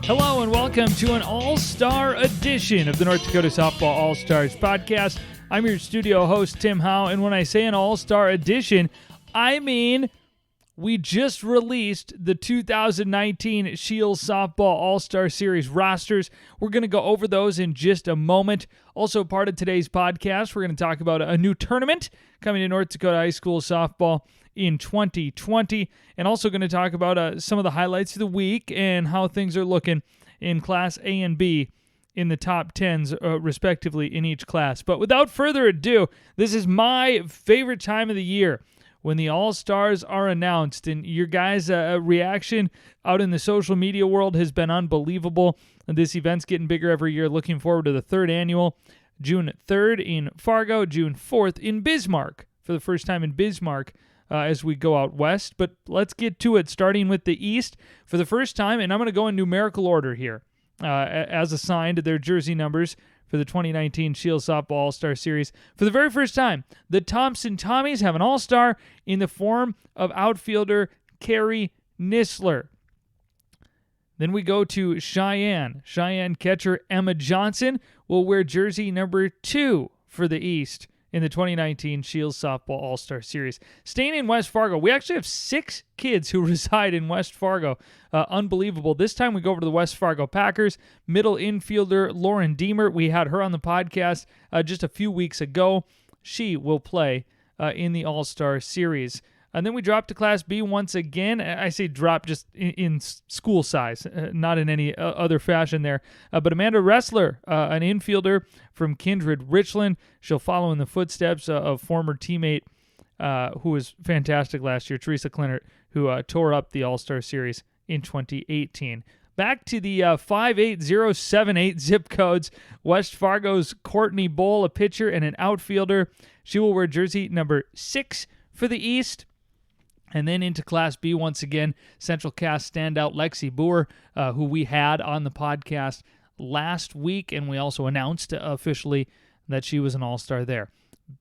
Hello and welcome to an all-star edition of the North Dakota Softball All-Stars podcast. I'm your studio host, Tim Howe, and when I say an all-star edition, I mean we just released the 2019 Shields Softball All-Star Series rosters. We're going to go over those in just a moment. Also part of today's podcast, we're going to talk about a new tournament coming to North Dakota High School Softball in 2020, and also going to talk about some of the highlights of the week and how things are looking in Class A and B in the top 10s, respectively, in each class. But without further ado, this is my favorite time of the year when the All-Stars are announced, and your guys' reaction out in the social media world has been unbelievable. And this event's getting bigger every year. Looking forward to the third annual, June 3rd in Fargo, June 4th in Bismarck, for the first time in Bismarck, as we go out west. But let's get to it, starting with the East for the first time, and I'm going to go in numerical order here, as assigned to their jersey numbers for the 2019 Shields Softball All-Star Series. For the very first time, the Thompson Tommies have an All-Star in the form of outfielder Carrie Nisler. Then we go to Cheyenne. Cheyenne catcher Emma Johnson will wear jersey number 2 for the East in the 2019 Shields Softball All-Star Series. Staying in West Fargo, we actually have 6 kids who reside in West Fargo. Unbelievable. This time we go over to the West Fargo Packers. Middle infielder Lauren Deemer. We had her on the podcast just a few weeks ago. She will play in the All-Star Series. And then we drop to Class B once again. I say drop just in school size, not in any other fashion there. But Amanda Ressler, an infielder from Kindred Richland, she'll follow in the footsteps of former teammate who was fantastic last year, Teresa Clinert, who tore up the All-Star Series in 2018. Back to the 58078 zip codes. West Fargo's Courtney Bowl, a pitcher and an outfielder. She will wear jersey number 6 for the East. And then into Class B once again, Central Cass standout Lexi Boer, who we had on the podcast last week, and we also announced officially that she was an All-Star there.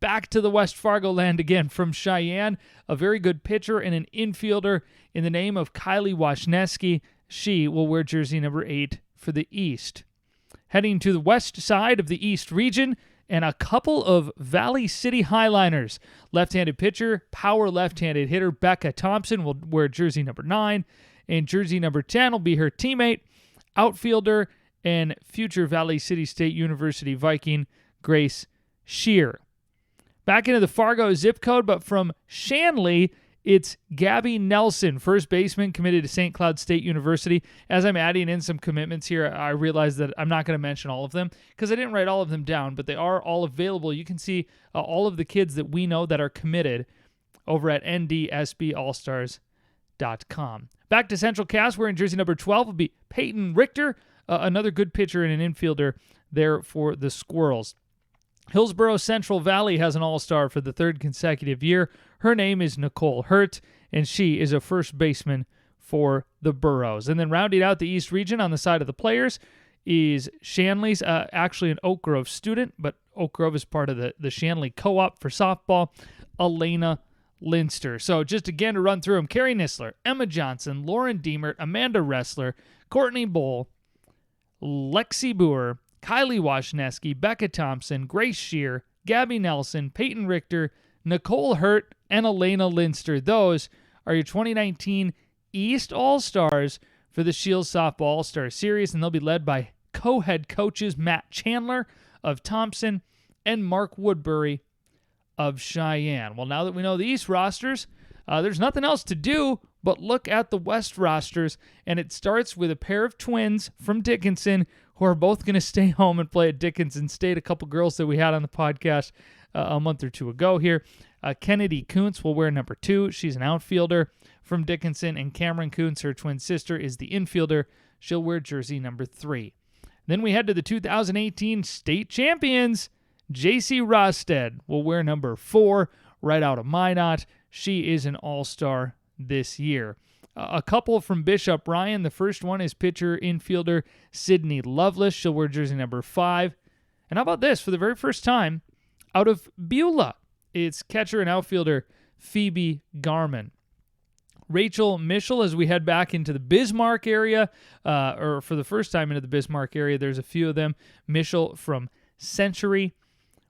Back to the West Fargo land again from Cheyenne, a very good pitcher and an infielder in the name of Kylie Washneski. She will wear jersey number 8 for the East. Heading to the west side of the East region, and a couple of Valley City Highliners. Left-handed pitcher, power left-handed hitter Becca Thompson will wear jersey number 9, and jersey number 10 will be her teammate, outfielder, and future Valley City State University Viking Grace Shear. Back into the Fargo zip code, but from Shanley, it's Gabby Nelson, first baseman committed to St. Cloud State University. As I'm adding in some commitments here, I realize that I'm not going to mention all of them because I didn't write all of them down, but they are all available. You can see all of the kids that we know that are committed over at ndsballstars.com. Back to Central Cass, wearing jersey number 12 will be Peyton Richter, another good pitcher and an infielder there for the Squirrels. Hillsborough Central Valley has an All-Star for the 3rd consecutive year. Her name is Nicole Hurt, and she is a first baseman for the Burros. And then rounding out the East region on the side of the players is Shanley's, actually an Oak Grove student, but Oak Grove is part of the Shanley Co-op for softball, Elena Linster. So just again to run through them, Carrie Nisler, Emma Johnson, Lauren Deemert, Amanda Ressler, Courtney Bowl, Lexi Boer, Kylie Washneski, Becca Thompson, Grace Shear, Gabby Nelson, Peyton Richter, Nicole Hurt, and Elena Linster. Those are your 2019 East All-Stars for the Shields Softball All-Star Series, and they'll be led by co-head coaches Matt Chandler of Thompson and Mark Woodbury of Cheyenne. Well, now that we know the East rosters, there's nothing else to do but look at the West rosters, and it starts with a pair of twins from Dickinson who are both going to stay home and play at Dickinson State. A couple girls that we had on the podcast a month or two ago here. Kennedy Kuntz will wear number 2. She's an outfielder from Dickinson, and Cameron Kuntz, her twin sister, is the infielder. She'll wear jersey number 3. Then we head to the 2018 state champions. JC Rosted will wear number 4 right out of Minot. She is an All-Star this year. A couple from Bishop Ryan. The first one is pitcher infielder Sydney Lovelace. She'll wear jersey number 5. And how about this? For the very first time, out of Beulah, it's catcher and outfielder Phoebe Garman. Rachel Mischel as we head back into the Bismarck area, or for the first time into the Bismarck area. There's a few of them. Mischel from Century.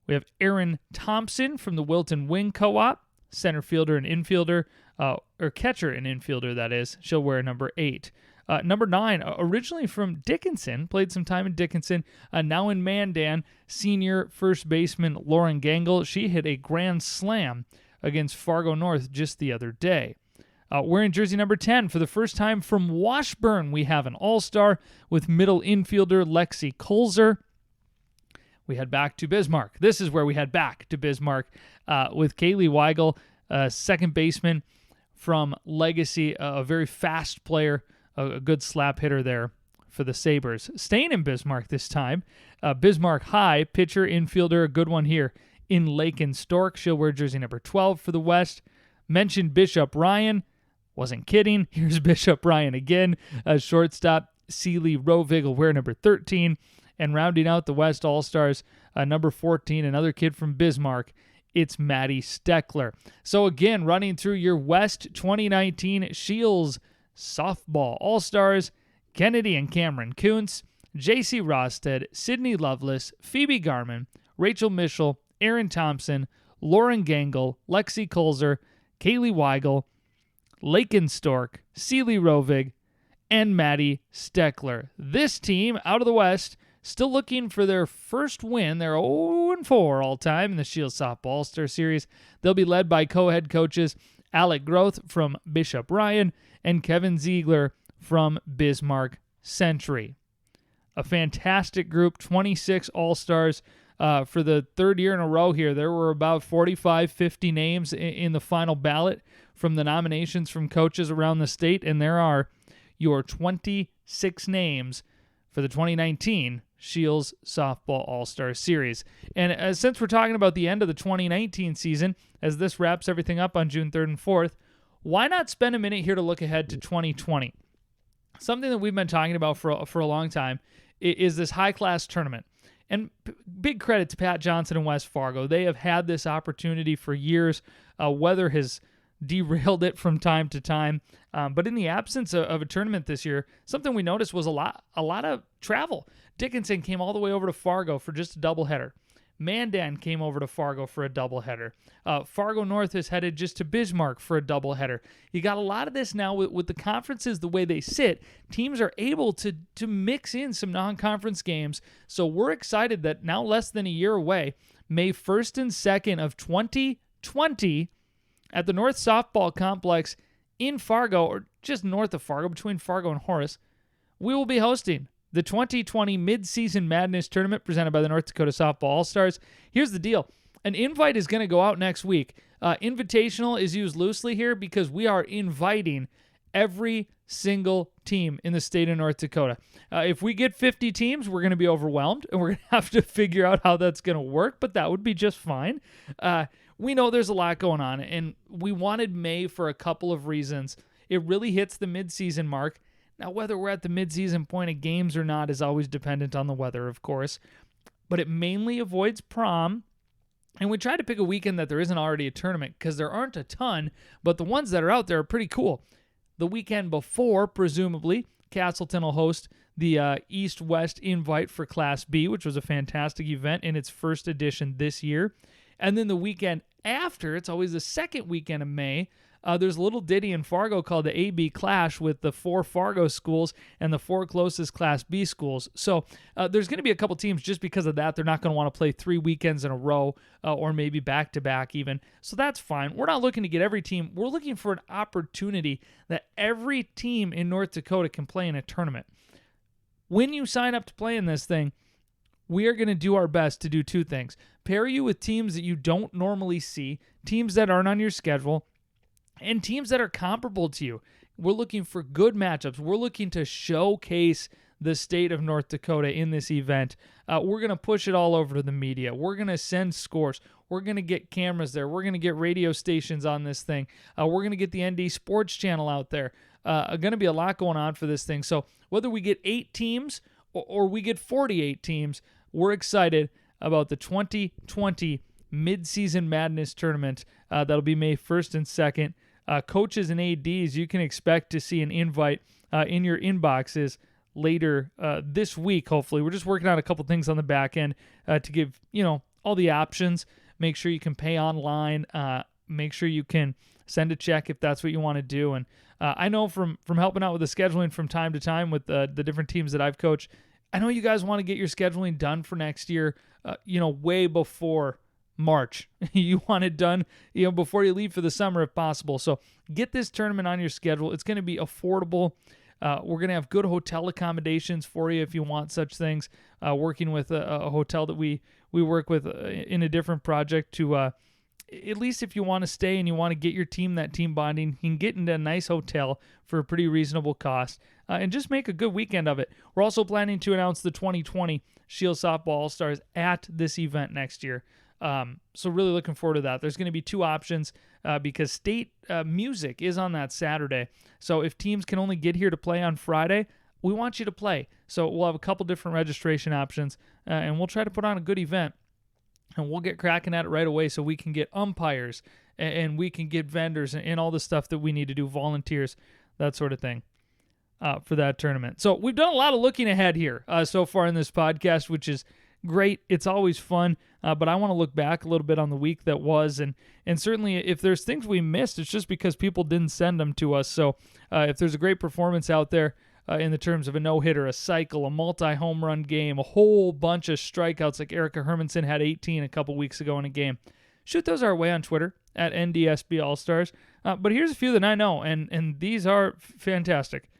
We have Erin Thompson from the Wilton Wing Co-op, center fielder and infielder, or catcher and infielder, that is. She'll wear number 8. Number 9, originally from Dickinson, played some time in Dickinson, now in Mandan, senior first baseman Lauren Gangle. She hit a grand slam against Fargo North just the other day. Wearing jersey number 10, for the first time from Washburn, we have an all-star with middle infielder Lexi Kulzer. We head back to Bismarck. This is where we head back to Bismarck with Kaylee Weigel, second baseman from Legacy, a very fast player, a good slap hitter there for the Sabres. Staying in Bismarck this time, Bismarck High, pitcher, infielder, a good one here in Lakin Stork. She'll wear jersey number 12 for the West. Mentioned Bishop Ryan. Wasn't kidding. Here's Bishop Ryan again. Shortstop Sealy Rovig will wear number 13. And rounding out the West All-Stars, number 14, another kid from Bismarck, it's Maddie Steckler. So again, running through your West 2019 Shields Softball All-Stars, Kennedy and Cameron Kuntz, J.C. Rosted, Sydney Lovelace, Phoebe Garman, Rachel Mischel, Erin Thompson, Lauren Gangle, Lexi Kulzer, Kaylee Weigel, Lakin Stork, Sealy Rovig, and Maddie Steckler. This team out of the West still looking for their first win. They're 0-4 all-time in the Shield Softball All-Star Series. They'll be led by co-head coaches Alec Groth from Bishop Ryan and Kevin Ziegler from Bismarck Century. A fantastic group, 26 All-Stars. For the third year in a row here, there were about 45, 50 names in the final ballot from the nominations from coaches around the state, and there are your 26 names for the 2019 Shields Softball All-Star Series. And since we're talking about the end of the 2019 season, as this wraps everything up on June 3rd and 4th, why not spend a minute here to look ahead to 2020? Something that we've been talking about for a long time is this high-class tournament. And big credit to Pat Johnson and West Fargo. They have had this opportunity for years. Weather has derailed it from time to time. But in the absence of a tournament this year, something we noticed was a lot of travel. Dickinson came all the way over to Fargo for just a doubleheader. Mandan came over to Fargo for a doubleheader. Fargo North is headed just to Bismarck for a doubleheader. You got a lot of this now with the conferences the way they sit. Teams are able to mix in some non-conference games. So we're excited that now less than a year away, May 1st and 2nd of 2020 at the North Softball Complex in Fargo, or just north of Fargo, between Fargo and Horace, we will be hosting the 2020 Mid-Season Madness Tournament presented by the North Dakota Softball All-Stars. Here's the deal. An invite is going to go out next week. Invitational is used loosely here because we are inviting every single team in the state of North Dakota. If we get 50 teams, we're going to be overwhelmed, and we're going to have to figure out how that's going to work, but that would be just fine. We know there's a lot going on, and we wanted May for a couple of reasons. It really hits the midseason mark. Now, whether we're at the midseason point of games or not is always dependent on the weather, of course, but it mainly avoids prom, and we try to pick a weekend that there isn't already a tournament because there aren't a ton, but the ones that are out there are pretty cool. The weekend before, presumably, Castleton will host the East-West Invite for Class B, which was a fantastic event in its first edition this year. And then the weekend after, it's always the second weekend of May, there's a little ditty in Fargo called the AB Clash with the 4 Fargo schools and the 4 closest Class B schools. So there's going to be a couple teams just because of that. They're not going to want to play 3 weekends in a row or maybe back-to-back even. So that's fine. We're not looking to get every team. We're looking for an opportunity that every team in North Dakota can play in a tournament. When you sign up to play in this thing, we are going to do our best to do 2 things. Pair you with teams that you don't normally see, teams that aren't on your schedule, and teams that are comparable to you. We're looking for good matchups. We're looking to showcase the state of North Dakota in this event. We're going to push it all over to the media. We're going to send scores. We're going to get cameras there. We're going to get radio stations on this thing. We're going to get the ND Sports Channel out there. Going to be a lot going on for this thing. So whether we get 8 teams or we get 48 teams, we're excited about the 2020 Mid-Season Madness Tournament. That'll be May 1st and 2nd coaches and ADs, you can expect to see an invite in your inboxes later this week, hopefully. We're just working on a couple things on the back end to give, all the options. Make sure you can pay online. Make sure you can send a check if that's what you want to do. And I know from helping out with the scheduling from time to time with the different teams that I've coached, I know you guys want to get your scheduling done for next year, way before March. You want it done, before you leave for the summer if possible. So get this tournament on your schedule. It's going to be affordable. We're going to have good hotel accommodations for you if you want such things. Working with a hotel that we work with in a different project to, at least if you want to stay and you want to get your team that team bonding, you can get into a nice hotel for a pretty reasonable cost and just make a good weekend of it. We're also planning to announce the 2020 Shield Softball All-Stars at this event next year. So really looking forward to that. There's going to be two options because state music is on that Saturday. So if teams can only get here to play on Friday, we want you to play. So we'll have a couple different registration options and we'll try to put on a good event. And we'll get cracking at it right away so we can get umpires and we can get vendors and all the stuff that we need to do, volunteers, that sort of thing for that tournament. So we've done a lot of looking ahead here so far in this podcast, which is great. It's always fun, but I want to look back a little bit on the week that was, and certainly if there's things we missed, it's just because people didn't send them to us. So if there's a great performance out there in the terms of a no-hitter, a cycle, a multi-home run game, a whole bunch of strikeouts like Erica Hermanson had 18 a couple weeks ago in a game, shoot those our way on Twitter at NDSB All-Stars. But here's a few that I know, and these are fantastic.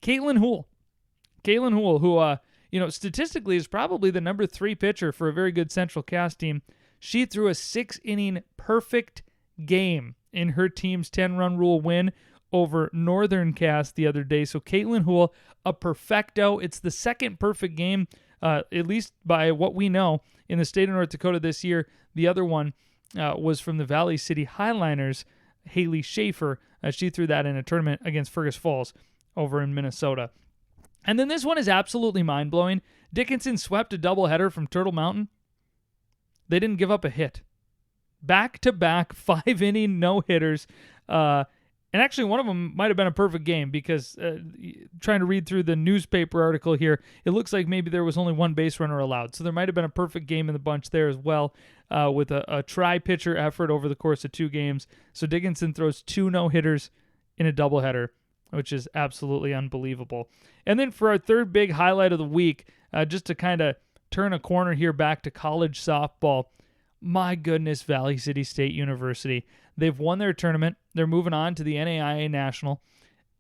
Caitlin Houle, who statistically is probably the number 3 pitcher for a very good Central Cass team. She threw a 6-inning perfect game in her team's 10-run rule win over Northern Cass the other day. So Caitlin Houle, a perfecto. It's the second perfect game, at least by what we know, in the state of North Dakota this year. The other one was from the Valley City Highliners, Haley Schaefer. She threw that in a tournament against Fergus Falls over in Minnesota. And then this one is absolutely mind-blowing. Dickinson swept a doubleheader from Turtle Mountain. They didn't give up a hit. Back-to-back 5-inning no-hitters. And actually, one of them might have been a perfect game because trying to read through the newspaper article here, it looks like maybe there was only one base runner allowed. So there might have been a perfect game in the bunch there as well with a tri-pitcher effort over the course of 2 games. So Dickinson throws 2 no-hitters in a doubleheader, which is absolutely unbelievable. And then for our third big highlight of the week, just to kind of turn a corner here back to college softball, my goodness, Valley City State University. They've won their tournament. They're moving on to the NAIA National.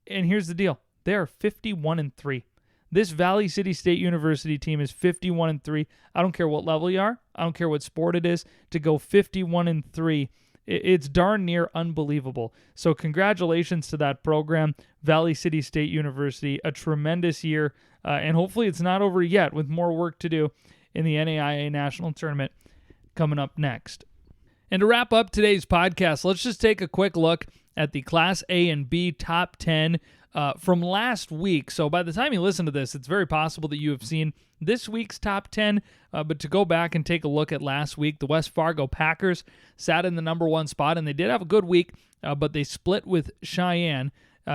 And here's the deal. They are 51-3. This Valley City State University team is 51-3. I don't care what level you are. I don't care what sport it is. To go 51-3, it's darn near unbelievable. So congratulations to that program, Valley City State University. A tremendous year. And hopefully it's not over yet with more work to do in the NAIA National Tournament coming up next. And to wrap up today's podcast, let's just take a quick look at the Class A and B top 10 from last week. So by the time you listen to this, it's very possible that you have seen this week's top 10. But to go back and take a look at last week, the West Fargo Packers sat in the number 1 spot, and they did have a good week, but they split with Cheyenne,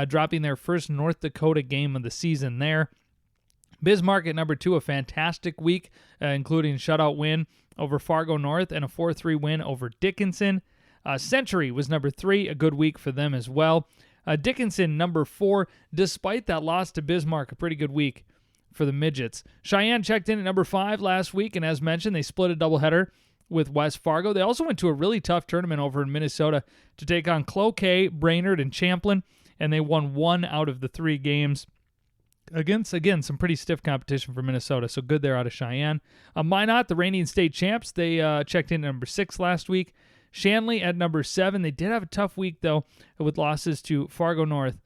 dropping their first North Dakota game of the season there. Bismarck at number 2, a fantastic week, including shutout win over Fargo North and a 4-3 win over Dickinson. Century was number 3, a good week for them as well. Dickinson, number 4, despite that loss to Bismarck, a pretty good week for the Midgets. Cheyenne checked in at number 5 last week, and as mentioned, they split a doubleheader with West Fargo. They also went to a really tough tournament over in Minnesota to take on Cloquet, Brainerd, and Champlin, and they won 1 out of the 3 games. Against, again, some pretty stiff competition for Minnesota, so good there out of Cheyenne. Minot, the reigning state champs, they checked in at number 6 last week. Shanley at number 7. They did have a tough week, though, with losses to Fargo North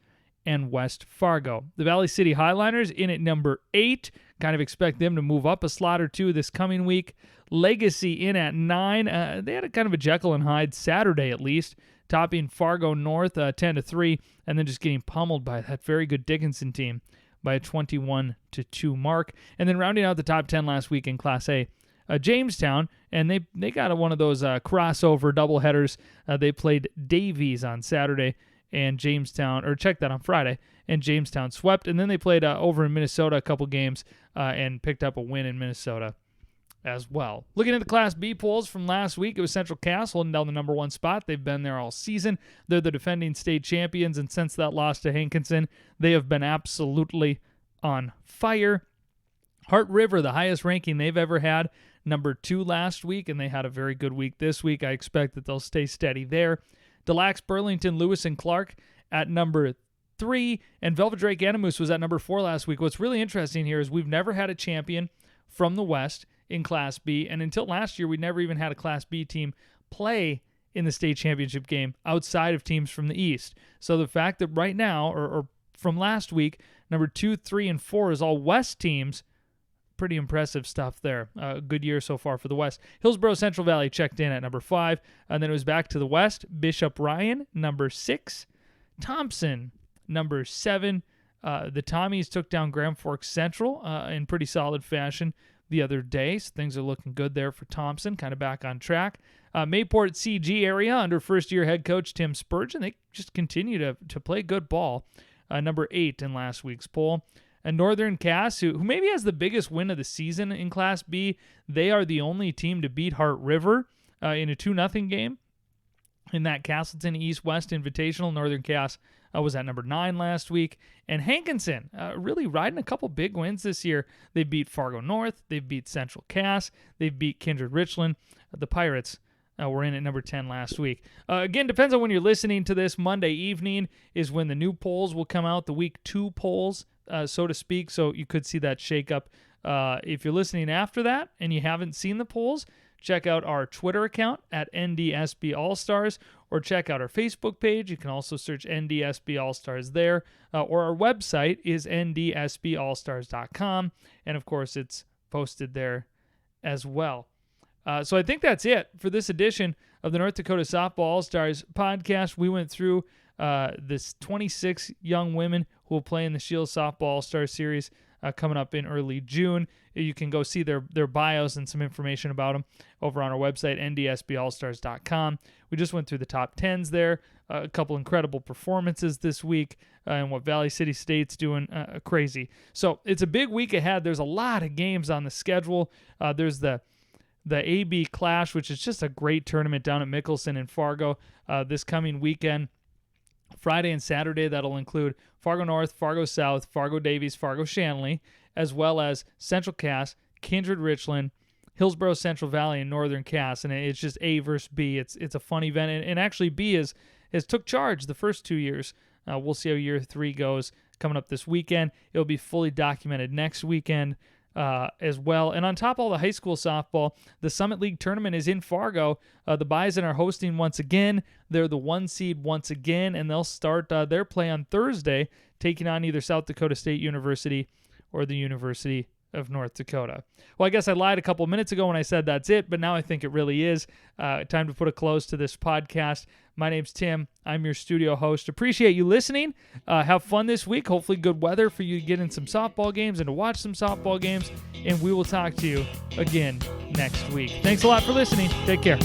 and West Fargo. The Valley City Highliners in at number 8. Kind of expect them to move up a slot or 2 this coming week. Legacy in at 9. They had a kind of a Jekyll and Hyde Saturday, at least, topping Fargo North 10-3, and then just getting pummeled by that very good Dickinson team by a 21-2 mark. And then rounding out the top 10 last week in Class A, Jamestown, and they got one of those crossover doubleheaders. They played Davies on Saturday and Jamestown, or check that on Friday, and Jamestown swept. And then they played over in Minnesota a couple games and picked up a win in Minnesota as well. Looking at the Class B polls from last week, it was Central Cass holding down the number one spot. They've been there all season. They're the defending state champions, and since that loss to Hankinson, they have been absolutely on fire. Hart River, the highest ranking they've ever had, number 2 last week, and they had a very good week this week. I expect that they'll stay steady there. Des Lacs, Burlington, Lewis, and Clark at number 3, and Velvet Drake Animus was at number 4 last week. What's really interesting here is we've never had a champion from the West in Class B, and until last year, we never even had a Class B team play in the state championship game outside of teams from the East. So the fact that right now, or from last week, number 2, 3, and 4 is all West teams, pretty impressive stuff there. Good year so far for the West. Hillsborough Central Valley checked in at number 5, and then it was back to the West. Bishop Ryan, number 6. Thompson, number 7. The Tommies took down Grand Forks Central in pretty solid fashion the other day, so things are looking good there for Thompson, kind of back on track. Mayport CG area under first-year head coach Tim Spurgeon, they just continue to play good ball. Number 8 in last week's poll. And Northern Cass, who maybe has the biggest win of the season in Class B, they are the only team to beat Hart River in a 2-0 game in that Castleton East-West Invitational. Northern Cass was at number 9 last week. And Hankinson really riding a couple big wins this year. They beat Fargo North. They beat Central Cass. They beat Kindred Richland. The Pirates were in at number 10 last week. Again, depends on when you're listening to this. Monday evening is when the new polls will come out, the week 2 polls, so to speak. So you could see that shake up. If you're listening after that and you haven't seen the polls, check out our Twitter account at NDSB All-Stars, or check out our Facebook page. You can also search NDSB All-Stars there, or our website is ndsballstars.com, and of course it's posted there as well. So I think that's it for this edition of the North Dakota Softball All-Stars podcast. We went through this 26 young women who will play in the Shield Softball All-Star Series coming up in early June. You can go see their bios and some information about them over on our website, ndsballstars.com. We just went through the top 10s there, a couple incredible performances this week, and what Valley City State's doing crazy. So it's a big week ahead. There's a lot of games on the schedule. There's the AB Clash, which is just a great tournament down at Mickelson and Fargo this coming weekend. Friday and Saturday, that'll include Fargo North, Fargo South, Fargo Davies, Fargo Shanley, as well as Central Cass, Kindred Richland, Hillsborough Central Valley, and Northern Cass. And it's just A versus B. It's a fun event. And actually, B has took charge the first 2 years. We'll see how year 3 goes coming up this weekend. It'll be fully documented next weekend as well. And on top of all the high school softball, the Summit League tournament is in Fargo. The Bison are hosting once again. They're the 1 seed once again, and they'll start their play on Thursday, taking on either South Dakota State University or the University of North Dakota. Well, I guess I lied a couple minutes ago when I said that's it, but now I think it really is. Time to put a close to this podcast. My name's Tim. I'm your studio host. Appreciate you listening. Have fun this week. Hopefully good weather for you to get in some softball games and to watch some softball games. And we will talk to you again next week. Thanks a lot for listening. Take care.